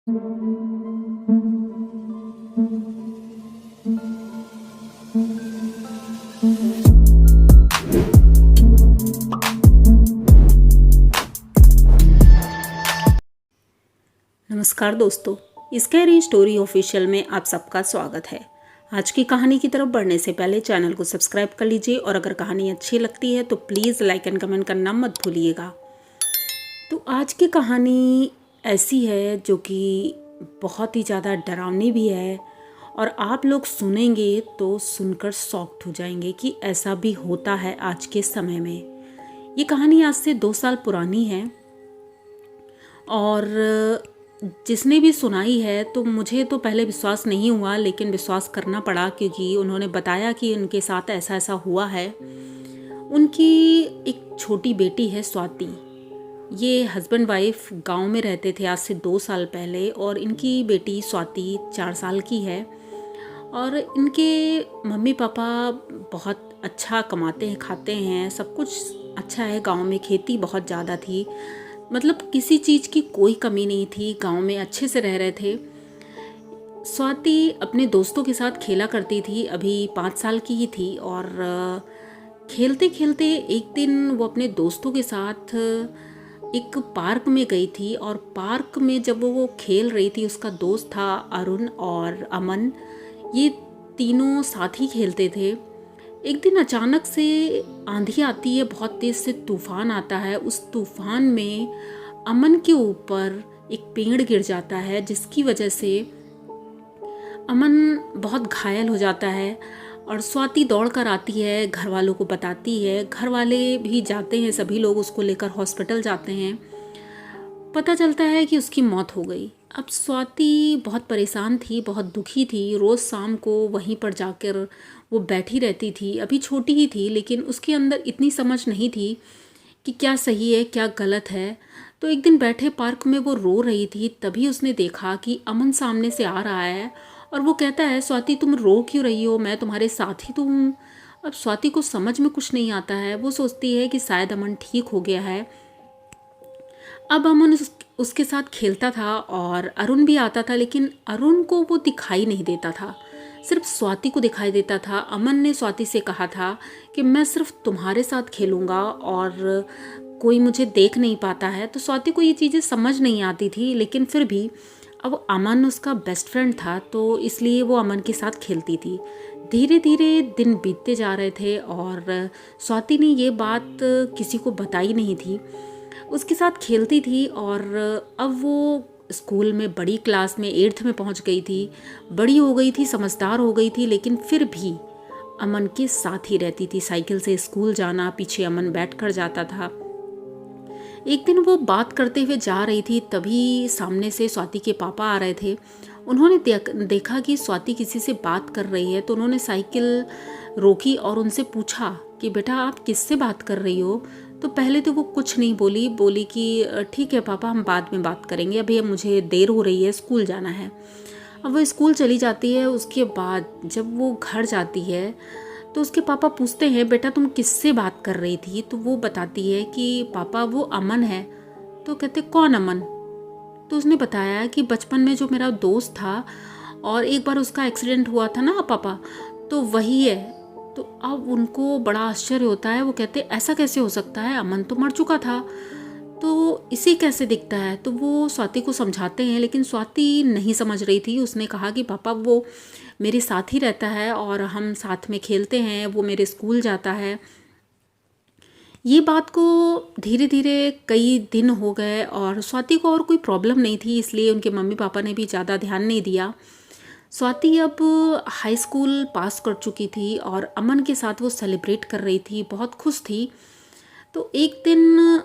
नमस्कार दोस्तों, scary story official में आप सबका स्वागत है। आज की कहानी की तरफ बढ़ने से पहले चैनल को सब्सक्राइब कर लीजिए और अगर कहानी अच्छी लगती है तो प्लीज़ लाइक एंड कमेंट करना मत भूलिएगा। तो आज की कहानी ऐसी है जो कि बहुत ही ज़्यादा डरावनी भी है और आप लोग सुनेंगे तो सुनकर शॉक्ड हो जाएंगे कि ऐसा भी होता है आज के समय में। ये कहानी आज से 2 साल पुरानी है और जिसने भी सुनाई है तो मुझे तो पहले विश्वास नहीं हुआ, लेकिन विश्वास करना पड़ा क्योंकि उन्होंने बताया कि उनके साथ ऐसा ऐसा हुआ है। उनकी एक छोटी बेटी है स्वाति। ये हस्बैंड वाइफ गांव में रहते थे आज से 2 साल पहले और इनकी बेटी स्वाति 4 साल की है और इनके मम्मी पापा बहुत अच्छा कमाते हैं, खाते हैं, सब कुछ अच्छा है। गांव में खेती बहुत ज़्यादा थी, मतलब किसी चीज़ की कोई कमी नहीं थी। गांव में अच्छे से रह रहे थे। स्वाति अपने दोस्तों के साथ खेला करती थी, अभी 5 साल की ही थी और खेलते खेलते एक दिन वो अपने दोस्तों के साथ एक पार्क में गई थी और पार्क में जब वो खेल रही थी, उसका दोस्त था अरुण और अमन, ये तीनों साथ ही खेलते थे। एक दिन अचानक से आंधी आती है, बहुत तेज से तूफान आता है। उस तूफान में अमन के ऊपर एक पेड़ गिर जाता है जिसकी वजह से अमन बहुत घायल हो जाता है और स्वाति दौड़ कर आती है, घर वालों को बताती है। घर वाले भी जाते हैं, सभी लोग उसको लेकर हॉस्पिटल जाते हैं। पता चलता है कि उसकी मौत हो गई। अब स्वाति बहुत परेशान थी, बहुत दुखी थी। रोज़ शाम को वहीं पर जाकर वो बैठी रहती थी। अभी छोटी ही थी लेकिन उसके अंदर इतनी समझ नहीं थी कि क्या सही है क्या गलत है। तो एक दिन बैठे पार्क में वो रो रही थी, तभी उसने देखा कि अमन सामने से आ रहा है और वो कहता है, स्वाति तुम रो क्यों रही हो, मैं तुम्हारे साथ ही तो हूँ। अब स्वाति को समझ में कुछ नहीं आता है। वो सोचती है कि शायद अमन ठीक हो गया है। अब अमन उसके साथ खेलता था और अरुण भी आता था, लेकिन अरुण को वो दिखाई नहीं देता था, सिर्फ स्वाति को दिखाई देता था। अमन ने स्वाति से कहा था कि मैं सिर्फ तुम्हारे साथ खेलूँगा और कोई मुझे देख नहीं पाता है। तो स्वाति को ये चीज़ें समझ नहीं आती थी, लेकिन फिर भी अब अमन उसका बेस्ट फ्रेंड था तो इसलिए वो अमन के साथ खेलती थी। धीरे धीरे दिन बीतते जा रहे थे और स्वाति ने ये बात किसी को बताई नहीं थी, उसके साथ खेलती थी। और अब वो स्कूल में बड़ी क्लास में 8th में पहुंच गई थी, बड़ी हो गई थी, समझदार हो गई थी, लेकिन फिर भी अमन के साथ ही रहती थी। साइकिल से स्कूल जाना, पीछे अमन बैठ कर जाता था। एक दिन वो बात करते हुए जा रही थी, तभी सामने से स्वाति के पापा आ रहे थे। उन्होंने देखा कि स्वाति किसी से बात कर रही है तो उन्होंने साइकिल रोकी और उनसे पूछा कि बेटा आप किससे बात कर रही हो। तो पहले तो वो कुछ नहीं बोली कि ठीक है पापा, हम बाद में बात करेंगे, अभी मुझे देर हो रही है, स्कूल जाना है। अब वो स्कूल चली जाती है। उसके बाद जब वो घर जाती है तो उसके पापा पूछते हैं, बेटा तुम किससे बात कर रही थी। तो वो बताती है कि पापा वो अमन है। तो कहते कौन अमन। तो उसने बताया कि बचपन में जो मेरा दोस्त था और एक बार उसका एक्सीडेंट हुआ था ना पापा, तो वही है। तो अब उनको बड़ा आश्चर्य होता है। वो कहते ऐसा कैसे हो सकता है, अमन तो मर चुका था, तो इसे कैसे दिखता है। तो वो स्वाति को समझाते हैं, लेकिन स्वाति नहीं समझ रही थी। उसने कहा कि पापा वो मेरे साथ ही रहता है और हम साथ में खेलते हैं, वो मेरे स्कूल जाता है। ये बात को धीरे धीरे कई दिन हो गए और स्वाति को और कोई प्रॉब्लम नहीं थी, इसलिए उनके मम्मी पापा ने भी ज़्यादा ध्यान नहीं दिया। स्वाति अब हाई स्कूल पास कर चुकी थी और अमन के साथ वो सेलिब्रेट कर रही थी, बहुत खुश थी। तो एक दिन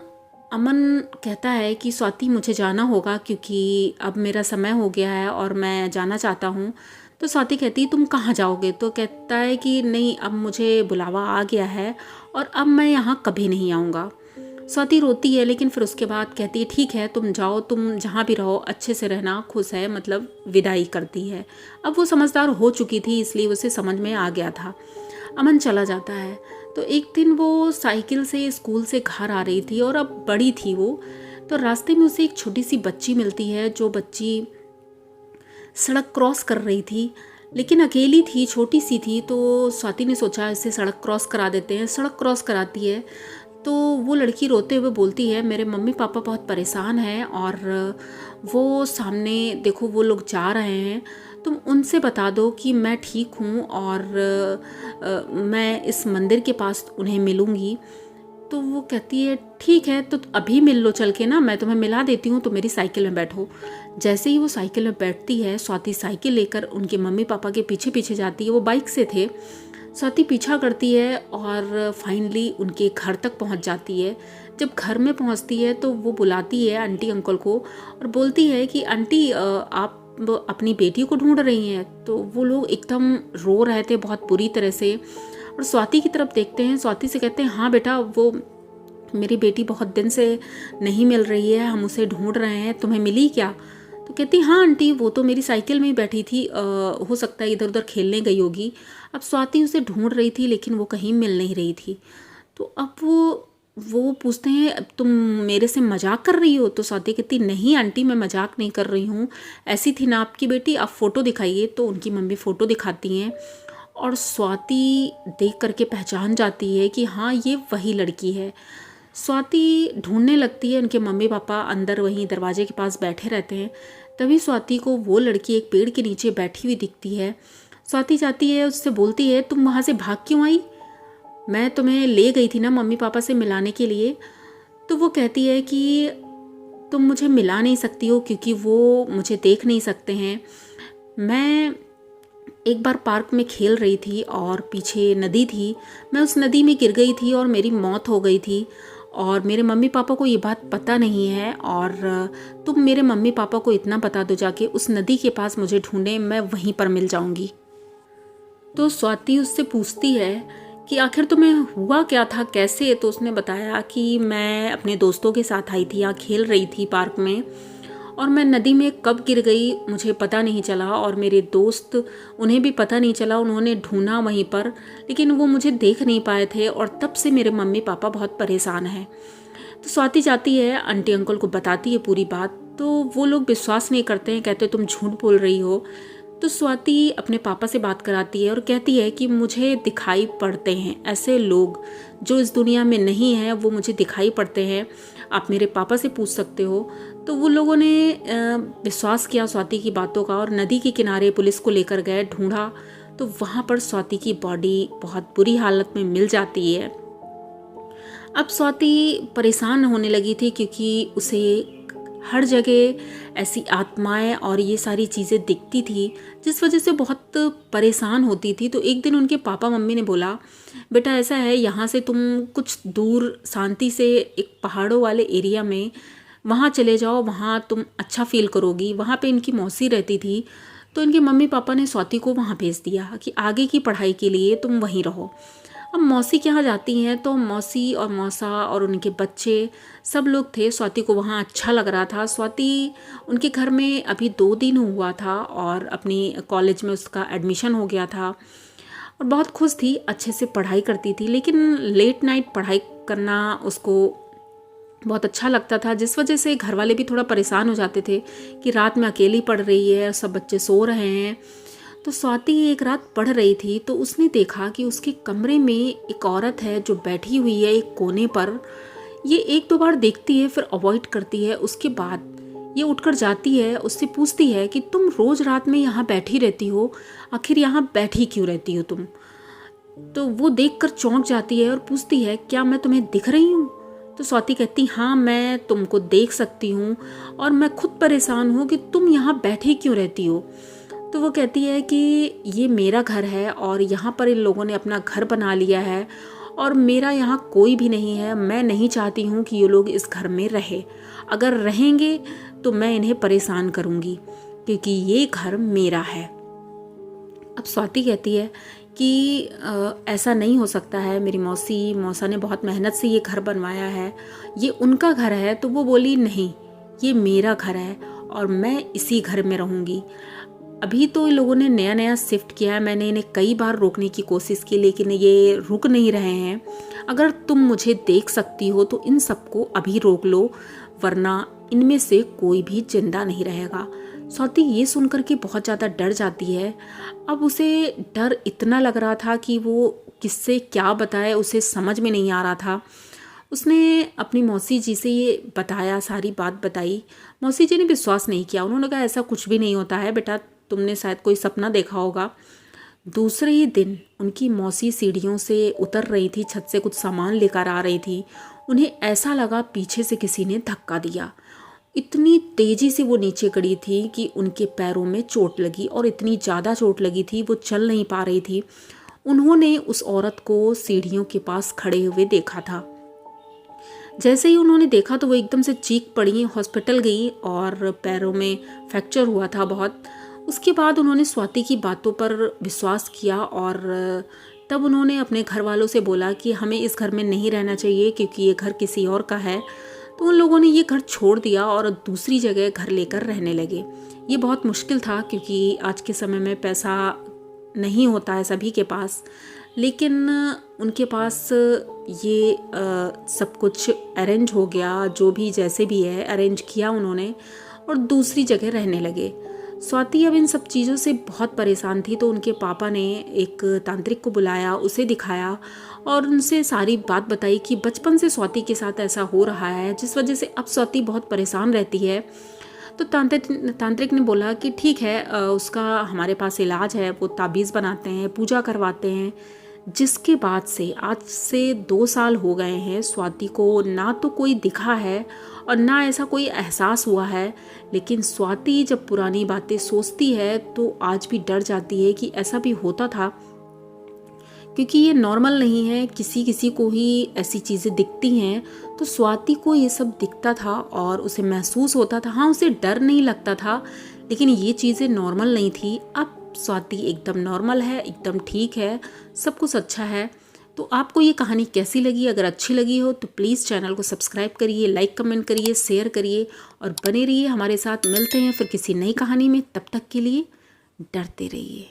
अमन कहता है कि स्वाति मुझे जाना होगा क्योंकि अब मेरा समय हो गया है और मैं जाना चाहता हूँ। तो स्वाति कहती तुम कहाँ जाओगे। तो कहता है कि नहीं, अब मुझे बुलावा आ गया है और अब मैं यहाँ कभी नहीं आऊँगा। स्वाति रोती है, लेकिन फिर उसके बाद कहती है ठीक है तुम जाओ, तुम जहाँ भी रहो अच्छे से रहना, खुश है, मतलब विदाई करती है। अब वो समझदार हो चुकी थी इसलिए उसे समझ में आ गया था। अमन चला जाता है। तो एक दिन वो साइकिल से स्कूल से घर आ रही थी और अब बड़ी थी वो, तो रास्ते में उसे एक छोटी सी बच्ची मिलती है। जो बच्ची सड़क क्रॉस कर रही थी, लेकिन अकेली थी, छोटी सी थी। तो स्वाति ने सोचा इसे सड़क क्रॉस करा देते हैं। सड़क क्रॉस कराती है तो वो लड़की रोते हुए बोलती है मेरे मम्मी पापा बहुत परेशान हैं और वो सामने देखो वो लोग जा रहे हैं, तुम उनसे बता दो कि मैं ठीक हूँ और मैं इस मंदिर के पास उन्हें मिलूँगी। तो वो कहती है ठीक है, तो अभी मिल लो चल के ना, मैं तुम्हें मिला देती हूँ, तो मेरी साइकिल में बैठो। जैसे ही वो साइकिल में बैठती है, स्वाति साइकिल लेकर उनके मम्मी पापा के पीछे पीछे जाती है। वो बाइक से थे। स्वाति पीछा करती है और फाइनली उनके घर तक पहुँच जाती है। जब घर में पहुँचती है तो वो बुलाती है आंटी अंकल को और बोलती है कि आंटी आप अपनी बेटी को ढूंढ रही हैं। तो वो लोग एकदम रो रहे थे बहुत बुरी तरह से और स्वाति की तरफ देखते हैं। स्वाति से कहते हैं हाँ बेटा, वो मेरी बेटी बहुत दिन से नहीं मिल रही है, हम उसे ढूंढ रहे हैं, तुम्हें मिली क्या? तो कहती हाँ आंटी, वो तो मेरी साइकिल में ही बैठी थी, हो सकता है इधर उधर खेलने गई होगी। अब स्वाति उसे ढूंढ रही थी लेकिन वो कहीं मिल नहीं रही थी। तो अब वो पूछते हैं अब तुम मेरे से मजाक कर रही हो? तो स्वाति कहती नहीं आंटी, मैं मजाक नहीं कर रही हूँ, ऐसी थी ना आपकी बेटी, आप फ़ोटो दिखाइए। तो उनकी मम्मी फ़ोटो दिखाती हैं और स्वाति देख करके पहचान जाती है कि हाँ ये वही लड़की है। स्वाति ढूंढने लगती है, उनके मम्मी पापा अंदर वहीं दरवाजे के पास बैठे रहते हैं। तभी स्वाति को वो लड़की एक पेड़ के नीचे बैठी हुई दिखती है। स्वाति जाती है, उससे बोलती है तुम वहाँ से भाग क्यों आई? मैं तुम्हें ले गई थी ना मम्मी पापा से मिलाने के लिए। तो वो कहती है कि तुम मुझे मिला नहीं सकती हो क्योंकि वो मुझे देख नहीं सकते हैं। मैं एक बार पार्क में खेल रही थी और पीछे नदी थी, मैं उस नदी में गिर गई थी और मेरी मौत हो गई थी और मेरे मम्मी पापा को ये बात पता नहीं है और तुम मेरे मम्मी पापा को इतना बता दो जाके उस नदी के पास मुझे ढूंढें, मैं वहीं पर मिल जाऊंगी। तो स्वाति उससे पूछती है कि आखिर तुम्हें हुआ क्या था, कैसे? तो उसने बताया कि मैं अपने दोस्तों के साथ आई थी, यहाँ खेल रही थी पार्क में और मैं नदी में कब गिर गई मुझे पता नहीं चला और मेरे दोस्त, उन्हें भी पता नहीं चला, उन्होंने ढूंढा वहीं पर लेकिन वो मुझे देख नहीं पाए थे और तब से मेरे मम्मी पापा बहुत परेशान हैं। तो स्वाति जाती है, आंटी अंकल को बताती है पूरी बात। तो वो लोग विश्वास नहीं करते हैं, कहते तुम झूठ बोल रही हो। तो स्वाति अपने पापा से बात कराती है और कहती है कि मुझे दिखाई पड़ते हैं ऐसे लोग जो इस दुनिया में नहीं हैं, वो मुझे दिखाई पड़ते हैं, आप मेरे पापा से पूछ सकते हो। तो वो लोगों ने विश्वास किया स्वाति की बातों का और नदी के किनारे पुलिस को लेकर गए, ढूंढा तो वहाँ पर स्वाति की बॉडी बहुत बुरी हालत में मिल जाती है। अब स्वाति परेशान होने लगी थी क्योंकि उसे हर जगह ऐसी आत्माएं और ये सारी चीज़ें दिखती थी जिस वजह से बहुत परेशान होती थी। तो एक दिन उनके पापा मम्मी ने बोला बेटा ऐसा है, यहाँ से तुम कुछ दूर शांति से एक पहाड़ों वाले एरिया में वहाँ चले जाओ, वहाँ तुम अच्छा फील करोगी। वहाँ पे इनकी मौसी रहती थी। तो इनके मम्मी पापा ने स्वाति को वहाँ भेज दिया कि आगे की पढ़ाई के लिए तुम वहीं रहो। अब मौसी के यहाँ जाती हैं तो मौसी और मौसा और उनके बच्चे सब लोग थे। स्वाति को वहाँ अच्छा लग रहा था। स्वाति उनके घर में अभी 2 दिन हुआ था और अपनी कॉलेज में उसका एडमिशन हो गया था और बहुत खुश थी, अच्छे से पढ़ाई करती थी। लेकिन लेट नाइट पढ़ाई करना उसको बहुत अच्छा लगता था, जिस वजह से घर वाले भी थोड़ा परेशान हो जाते थे कि रात में अकेली पढ़ रही है, सब बच्चे सो रहे हैं। तो स्वाति एक रात पढ़ रही थी तो उसने देखा कि उसके कमरे में एक औरत है जो बैठी हुई है एक कोने पर। ये 1-2 बार देखती है फिर अवॉइड करती है। उसके बाद ये उठकर जाती है, उससे पूछती है कि तुम रोज़ रात में यहाँ बैठी रहती हो, आखिर यहाँ बैठी क्यों रहती हो तुम? तो वो देखकर चौंक जाती है और पूछती है क्या मैं तुम्हें दिख रही हूँ? तो स्वाति कहती हाँ मैं तुमको देख सकती हूँ और मैं खुद परेशान हूँ कि तुम यहाँ बैठी क्यों रहती हो। तो वो कहती है कि ये मेरा घर है और यहाँ पर इन लोगों ने अपना घर बना लिया है और मेरा यहाँ कोई भी नहीं है। मैं नहीं चाहती हूँ कि ये लोग इस घर में रहे, अगर रहेंगे तो मैं इन्हें परेशान करूँगी क्योंकि ये घर मेरा है। अब स्वाति कहती है कि ऐसा नहीं हो सकता है, मेरी मौसा ने बहुत मेहनत से ये घर बनवाया है, ये उनका घर है। तो वो बोली नहीं, ये मेरा घर है और मैं इसी घर में रहूँगी। अभी तो इन लोगों ने नया नया शिफ्ट किया है, मैंने इन्हें कई बार रोकने की कोशिश की लेकिन ये रुक नहीं रहे हैं। अगर तुम मुझे देख सकती हो तो इन सबको अभी रोक लो, वरना इनमें से कोई भी जिंदा नहीं रहेगा। स्वाति ये सुनकर के बहुत ज़्यादा डर जाती है। अब उसे डर इतना लग रहा था कि वो किससे क्या बताए, उसे समझ में नहीं आ रहा था। उसने अपनी मौसी जी से ये बताया, सारी बात बताई। मौसी जी ने विश्वास नहीं किया। उन्होंने कहा ऐसा कुछ भी नहीं होता है बेटा, तुमने शायद कोई सपना देखा होगा। दूसरे ही दिन उनकी मौसी सीढ़ियों से उतर रही थी, छत से कुछ सामान लेकर आ रही थी। उन्हें ऐसा लगा पीछे से किसी ने धक्का दिया। इतनी तेज़ी से वो नीचे गिरी थी कि उनके पैरों में चोट लगी, और इतनी ज़्यादा चोट लगी थी वो चल नहीं पा रही थी। उन्होंने उस औरत को सीढ़ियों के पास खड़े हुए देखा था। जैसे ही उन्होंने देखा तो वो एकदम से चीख पड़ी, हॉस्पिटल गई और पैरों में फ्रैक्चर हुआ था बहुत। उसके बाद उन्होंने स्वाति की बातों पर विश्वास किया और तब उन्होंने अपने घर वालों से बोला कि हमें इस घर में नहीं रहना चाहिए क्योंकि ये घर किसी और का है। तो उन लोगों ने ये घर छोड़ दिया और दूसरी जगह घर लेकर रहने लगे। ये बहुत मुश्किल था क्योंकि आज के समय में पैसा नहीं होता है सभी के पास, लेकिन उनके पास ये सब कुछ अरेंज हो गया। जो भी जैसे भी है अरेंज किया उन्होंने और दूसरी जगह रहने लगे। स्वाति अब इन सब चीज़ों से बहुत परेशान थी, तो उनके पापा ने एक तांत्रिक को बुलाया, उसे दिखाया और उनसे सारी बात बताई कि बचपन से स्वाति के साथ ऐसा हो रहा है, जिस वजह से अब स्वाति बहुत परेशान रहती है। तो तांत्रिक ने बोला कि ठीक है, उसका हमारे पास इलाज है, वो ताबीज़ बनाते हैं, पूजा करवाते हैं। जिसके बाद से आज से 2 साल हो गए हैं, स्वाति को ना तो कोई दिखा है और ना ऐसा कोई एहसास हुआ है। लेकिन स्वाति जब पुरानी बातें सोचती है तो आज भी डर जाती है कि ऐसा भी होता था, क्योंकि ये नॉर्मल नहीं है, किसी किसी को ही ऐसी चीज़ें दिखती हैं। तो स्वाति को ये सब दिखता था और उसे महसूस होता था। हाँ, उसे डर नहीं लगता था, लेकिन ये चीज़ें नॉर्मल नहीं थी। अब स्वाति एकदम नॉर्मल है, एकदम ठीक है, सब कुछ अच्छा है। तो आपको ये कहानी कैसी लगी? अगर अच्छी लगी हो तो प्लीज़ चैनल को सब्सक्राइब करिए, लाइक कमेंट करिए, शेयर करिए और बने रहिए हमारे साथ। मिलते हैं फिर किसी नई कहानी में, तब तक के लिए डरते रहिए।